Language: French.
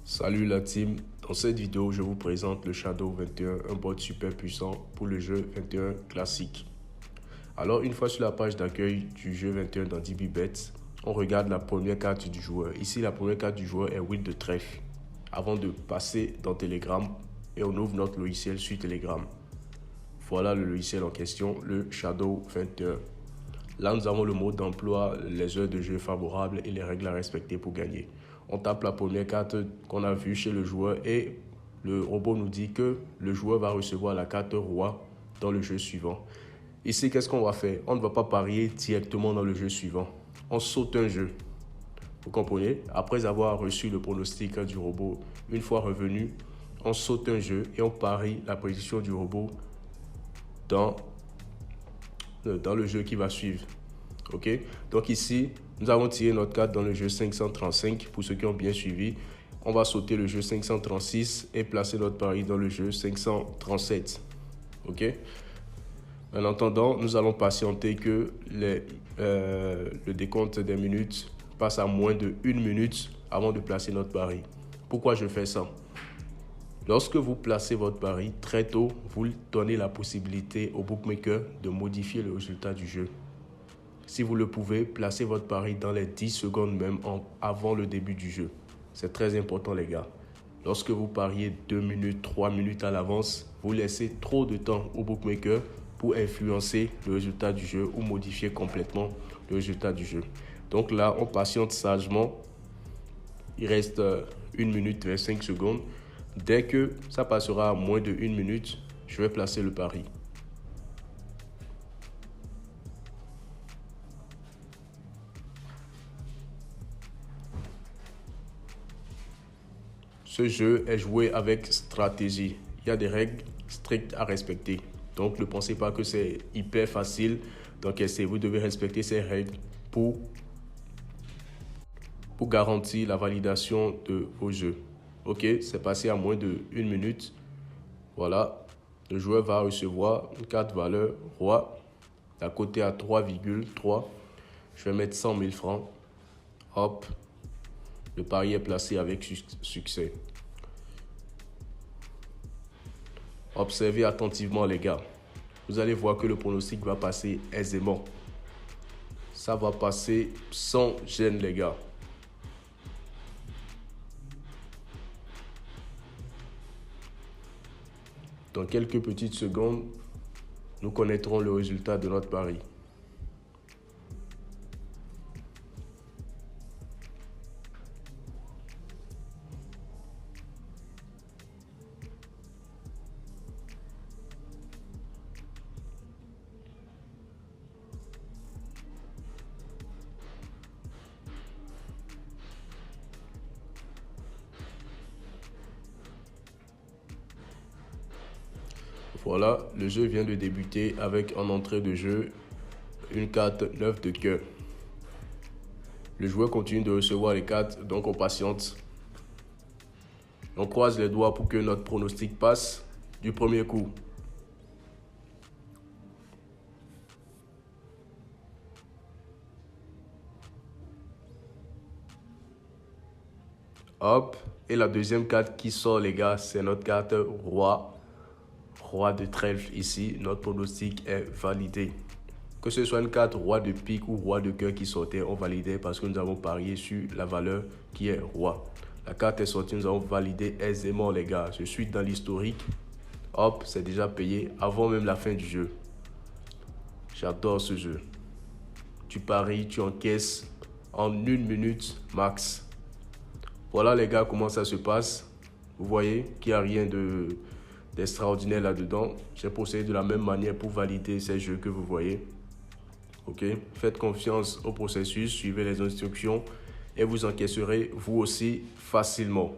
Salut la team, dans cette vidéo je vous présente le Shadow 21, un bot super puissant pour le jeu 21 classique. Alors une fois sur la page d'accueil du jeu 21 dans DBBet, on regarde la première carte du joueur. Ici la première carte du joueur est Wheel de trèfle. Avant de passer dans Telegram et on ouvre notre logiciel sur Telegram. Voilà le logiciel en question, le Shadow 21. Là nous avons le mode d'emploi, les heures de jeu favorables et les règles à respecter pour gagner. On tape la première carte qu'on a vue chez le joueur et le robot nous dit que le joueur va recevoir la carte roi dans le jeu suivant. Ici, qu'est-ce qu'on va faire? On ne va pas parier directement dans le jeu suivant. On saute un jeu. Vous comprenez? Après avoir reçu le pronostic du robot, une fois revenu, on saute un jeu et on parie la position du robot dans le jeu qui va suivre. Ok, donc ici nous avons tiré notre carte dans le jeu 535. Pour ceux qui ont bien suivi, on va sauter le jeu 536 et placer notre pari dans le jeu 537. Ok, en attendant nous allons patienter que le décompte des minutes passe à moins de 1 minute avant de placer notre pari. Pourquoi je fais ça? Lorsque vous placez votre pari très tôt, vous donnez la possibilité au bookmaker de modifier le résultat du jeu. Si vous le pouvez, placez votre pari dans les 10 secondes même avant le début du jeu. C'est très important les gars. Lorsque vous pariez 2 minutes, 3 minutes à l'avance, vous laissez trop de temps au bookmaker pour influencer le résultat du jeu ou modifier complètement le résultat du jeu. Donc là, on patiente sagement. Il reste 1 minute et 5 secondes. Dès que ça passera à moins de 1 minute, je vais placer le pari. Ce jeu est joué avec stratégie. Il y a des règles strictes à respecter. Donc ne pensez pas que c'est hyper facile d'encaisser. Vous devez respecter ces règles pour garantir la validation de vos jeux. Ok, c'est passé à moins de 1 minute. Voilà, le joueur va recevoir une carte valeur roi. La cote est à 3,3. Je vais mettre 100 000 francs. Hop, le pari est placé avec succès. Observez attentivement les gars. Vous allez voir que le pronostic va passer aisément. Ça va passer sans gêne les gars. Dans quelques petites secondes, nous connaîtrons le résultat de notre pari. Voilà, le jeu vient de débuter avec en entrée de jeu une carte 9 de cœur. Le joueur continue de recevoir les cartes, donc on patiente. On croise les doigts pour que notre pronostic passe du premier coup. Hop, et la deuxième carte qui sort les gars, c'est notre carte roi. Roi de trèfle ici, notre pronostic est validé. Que ce soit une carte roi de pique ou roi de cœur qui sortait, on validait parce que nous avons parié sur la valeur qui est roi. La carte est sortie, nous avons validé aisément les gars. Je suis dans l'historique. Hop, c'est déjà payé avant même la fin du jeu. J'adore ce jeu. Tu paries, tu encaisses en 1 minute max. Voilà les gars comment ça se passe. Vous voyez qu'il n'y a rien d'extraordinaire là-dedans. J'ai procédé de la même manière pour valider ces jeux que vous voyez. Ok, faites confiance au processus, suivez les instructions et vous encaisserez vous aussi facilement.